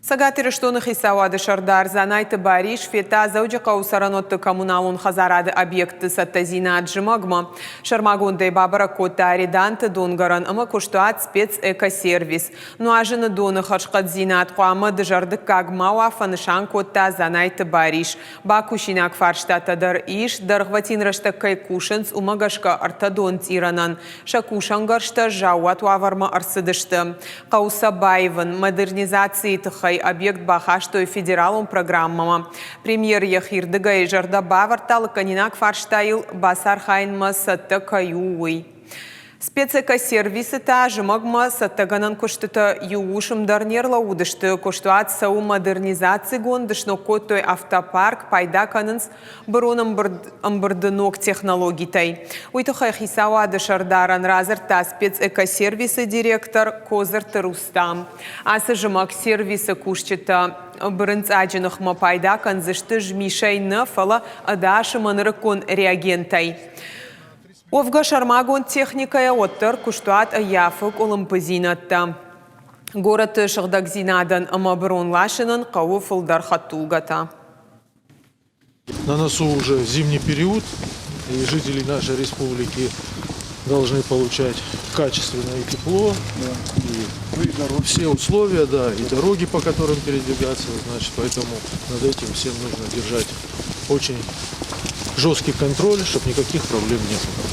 Сагатыр штонах исауады шардар занайты бариш фета зауджи қаусаранотты коммуналун хазарады объекты саттазина аджимагма. Шармагундай бабара кота ариданты донгаран ама куштуат спецэкосервис. Ну ажины доны хашқадзинат қуамы дыжарды кагмауа фанышан кота занайты бариш. Бакушинак фарштатадар иш дарғватин раштак кайкушынц умагашка артадон тиранан. Шакушангаршта жауат уаварма арсыдышты. Қаусабаевын модернизации тыхай объект бахаштой федералум программама. Премьер Яхирдыга и жарда бавартал канинак фарштаил басар хайнма сатта каюуй. Спецэкосервисы та жымагма саттаганан куштыта юушым дарнерла удышты куштуат сау модернизации гондышно коттой автопарк пайда канынс бұрын ымбырдынок технологитай. Уйтухай хисауа дышардаран разырта спецэкосервисы директор Козырты Рустам. Асы жымаг сервисы куштыта бұрынц аджынықма пайда канзышты жмишайны фала адашы манырыкон реагентай. Овга шармагон техникая оттар куштуат аяфык олымпызинатта. Город шагдагзинадан амаброн лашинан каву фылдар хаттулгата. На носу уже зимний период, и жители нашей республики должны получать качественное тепло, и все условия, да, и дороги, по которым передвигаться, значит, поэтому над этим всем нужно держать очень жесткий контроль, чтобы никаких проблем не было.